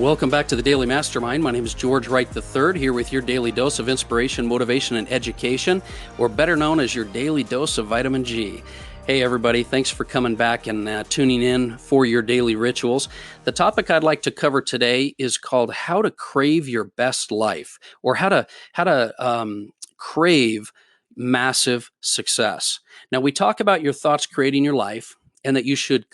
Welcome back to the Daily Mastermind. My name is George Wright III, here with your daily dose of inspiration, motivation, and education, or better known as your daily dose of vitamin G. Hey everybody, thanks for coming back and tuning in for your daily rituals. The topic I'd like to cover today is called how to crave your best life, or how to crave massive success. Now, we talk about your thoughts creating your life, and that you should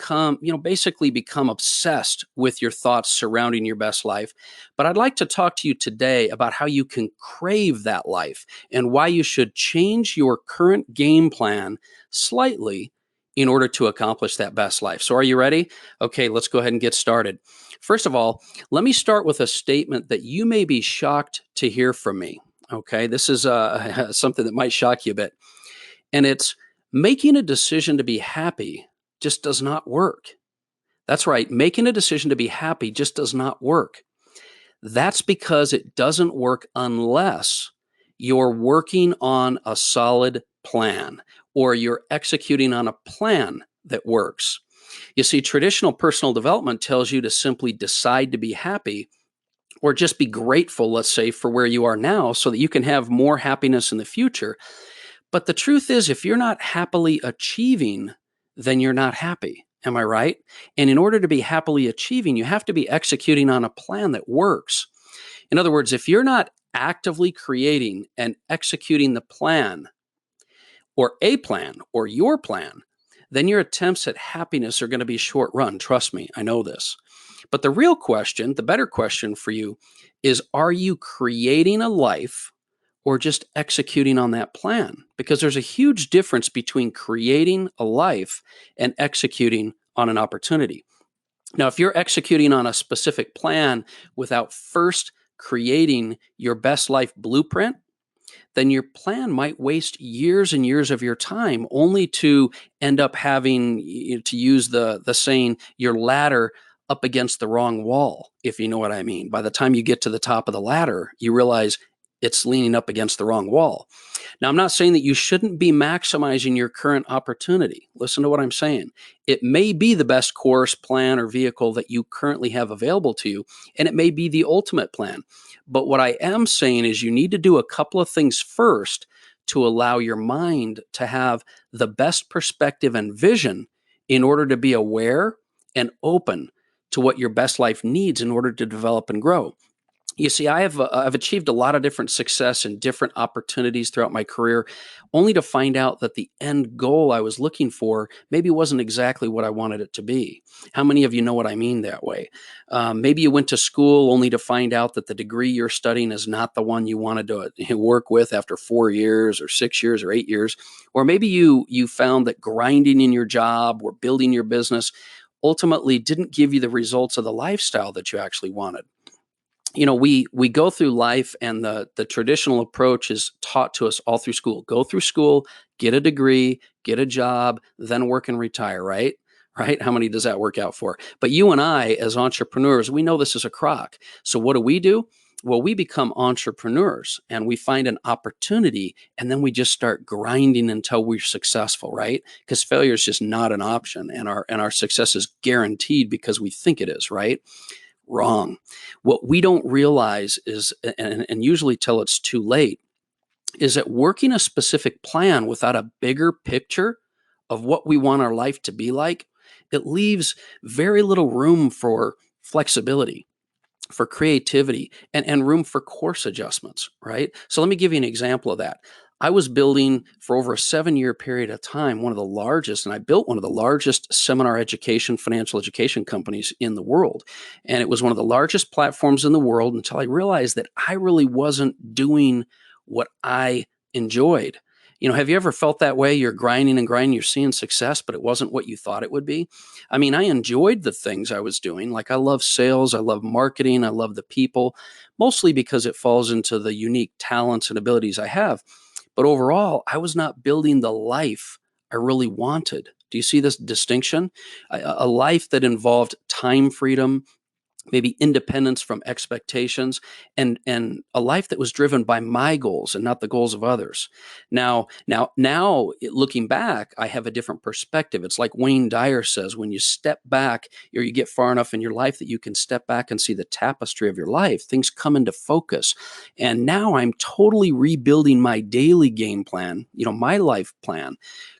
basically become obsessed with your thoughts surrounding your best life. But I'd like to talk to you today about how you can crave that life and why you should change your current game plan slightly in order to accomplish that best life. So are you ready? Okay, let's go ahead and get started. First of all, let me start with a statement that you may be shocked to hear from me. Okay, this is something that might shock you a bit. And it's making a decision to be happy just does not work. That's right. Making a decision to be happy just does not work. That's because it doesn't work unless you're working on a solid plan or you're executing on a plan that works. You see, traditional personal development tells you to simply decide to be happy or just be grateful, let's say, for where you are now so that you can have more happiness in the future. But the truth is, if you're not happily achieving, then you're not happy. Am I right? And in order to be happily achieving, you have to be executing on a plan that works. In other words, if you're not actively creating and executing the plan or a plan or your plan, then your attempts at happiness are going to be short run. Trust me, I know this. But the real question, the better question for you is, are you creating a life or just executing on that plan? Because there's a huge difference between creating a life and executing on an opportunity. Now, if you're executing on a specific plan without first creating your best life blueprint, then your plan might waste years and years of your time only to end up having, to use the saying, your ladder up against the wrong wall, if you know what I mean. By the time you get to the top of the ladder, you realize it's leaning up against the wrong wall. Now, I'm not saying that you shouldn't be maximizing your current opportunity. Listen to what I'm saying. It may be the best course, plan, or vehicle that you currently have available to you, and it may be the ultimate plan. But what I am saying is you need to do a couple of things first to allow your mind to have the best perspective and vision in order to be aware and open to what your best life needs in order to develop and grow. You see, I've achieved a lot of different success and different opportunities throughout my career, only to find out that the end goal I was looking for maybe wasn't exactly what I wanted it to be. How many of you know what I mean that way? Maybe you went to school only to find out that the degree you're studying is not the one you wanted to work with after 4 years or 6 years or 8 years. Or maybe you found that grinding in your job or building your business ultimately didn't give you the results of the lifestyle that you actually wanted. You know, we go through life, and the traditional approach is taught to us all through school. Go through school, get a degree, get a job, then work and retire, right? Right? How many does that work out for? But you and I, as entrepreneurs, we know this is a crock. So what do? Well, we become entrepreneurs and we find an opportunity, and then we just start grinding until we're successful, right? Because failure is just not an option, and our success is guaranteed because we think it is, right? Wrong. What we don't realize is, and usually till it's too late, is that working a specific plan without a bigger picture of what we want our life to be like, it leaves very little room for flexibility, for creativity, and room for course adjustments, right? So let me give you an example of that. I was building for over a 7-year period of time, I built one of the largest seminar education, financial education companies in the world. And it was one of the largest platforms in the world until I realized that I really wasn't doing what I enjoyed. You know, have you ever felt that way? You're grinding and grinding, you're seeing success, but it wasn't what you thought it would be. I mean, I enjoyed the things I was doing. Like, I love sales, I love marketing, I love the people, mostly because it falls into the unique talents and abilities I have. But overall, I was not building the life I really wanted. Do you see this distinction? A life that involved time freedom, maybe independence from expectations, and a life that was driven by my goals and not the goals of others. Now, looking back, I have a different perspective. It's like Wayne Dyer says, when you step back, or you get far enough in your life that you can step back and see the tapestry of your life, things come into focus. And now I'm totally rebuilding my daily game plan, my life plan,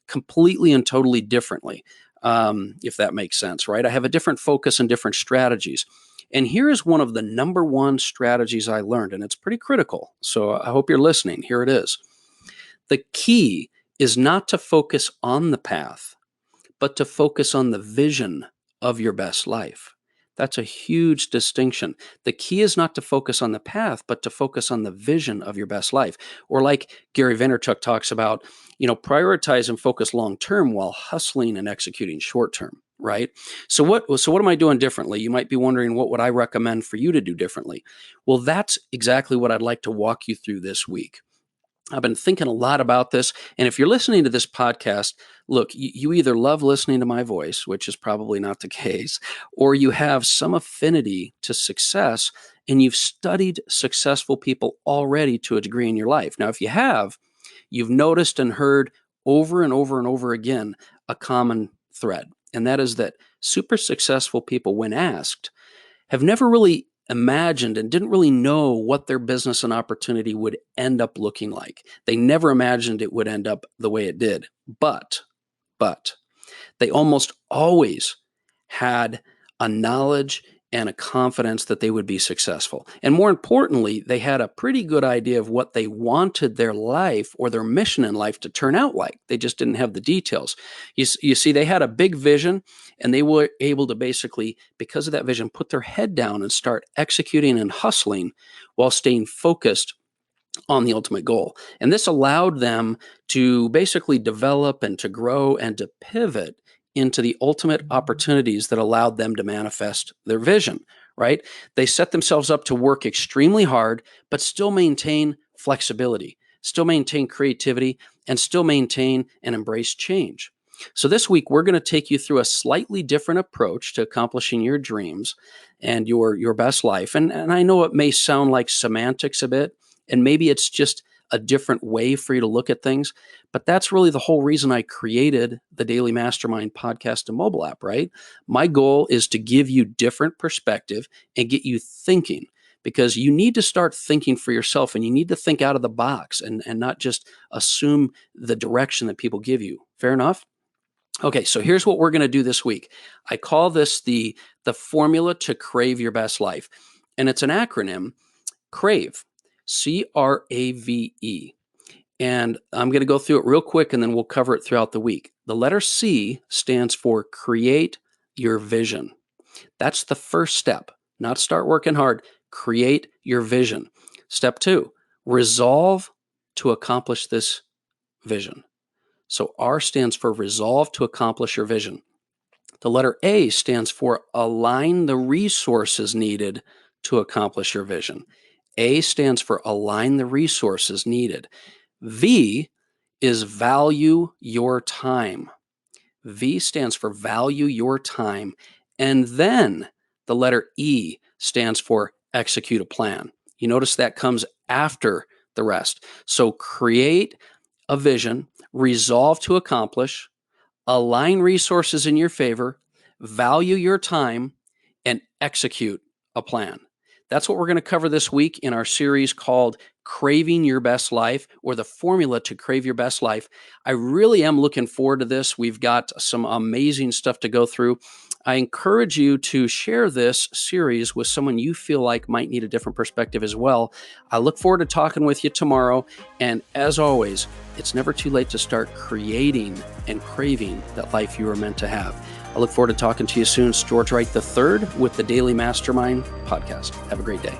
completely and totally differently. If that makes sense, right? I have a different focus and different strategies. And here is one of the number one strategies I learned, and it's pretty critical. So I hope you're listening. Here it is. The key is not to focus on the path, but to focus on the vision of your best life. That's a huge distinction. The key is not to focus on the path, but to focus on the vision of your best life. Or like Gary Vaynerchuk talks about, prioritize and focus long-term while hustling and executing short-term, right? So what am I doing differently? You might be wondering, what would I recommend for you to do differently? Well, that's exactly what I'd like to walk you through this week. I've been thinking a lot about this. And if you're listening to this podcast, look, you either love listening to my voice, which is probably not the case, or you have some affinity to success and you've studied successful people already to a degree in your life. Now, if you have, you've noticed and heard over and over and over again a common thread. And that is that super successful people, when asked, have never really imagined and didn't really know what their business and opportunity would end up looking like. They never imagined it would end up the way it did. But they almost always had a knowledge and a confidence that they would be successful. And more importantly, they had a pretty good idea of what they wanted their life or their mission in life to turn out like. They just didn't have the details. You see, they had a big vision, and they were able to basically, because of that vision, put their head down and start executing and hustling while staying focused on the ultimate goal. And this allowed them to basically develop and to grow and to pivot into the ultimate opportunities that allowed them to manifest their vision, right? They set themselves up to work extremely hard, but still maintain flexibility, still maintain creativity, and still maintain and embrace change. So this week, we're going to take you through a slightly different approach to accomplishing your dreams and your best life. And I know it may sound like semantics a bit, and maybe it's just a different way for you to look at things. But that's really the whole reason I created the Daily Mastermind podcast and mobile app, right? My goal is to give you different perspective and get you thinking, because you need to start thinking for yourself, and you need to think out of the box and not just assume the direction that people give you. Fair enough? Okay, so here's what we're going to do this week. I call this the formula to crave your best life. And it's an acronym, CRAVE. CRAVE. And I'm going to go through it real quick, and then we'll cover it throughout the week. The letter C stands for create your vision. That's the first step, not start working hard. Create your vision. Step 2, resolve to accomplish this vision. So R stands for resolve to accomplish your vision. The letter A stands for align the resources needed to accomplish your vision. A stands for align the resources needed. V is value your time. V stands for value your time. And then the letter E stands for execute a plan. You notice that comes after the rest. So create a vision, resolve to accomplish, align resources in your favor, value your time, and execute a plan. That's what we're going to cover this week in our series called Craving Your Best Life, or the formula to crave your best life. I really am looking forward to this. We've got some amazing stuff to go through. I encourage you to share this series with someone you feel like might need a different perspective as well. I look forward to talking with you tomorrow. And as always, it's never too late to start creating and craving that life you were meant to have. I look forward to talking to you soon. It's George Wright III with the Daily Mastermind podcast. Have a great day.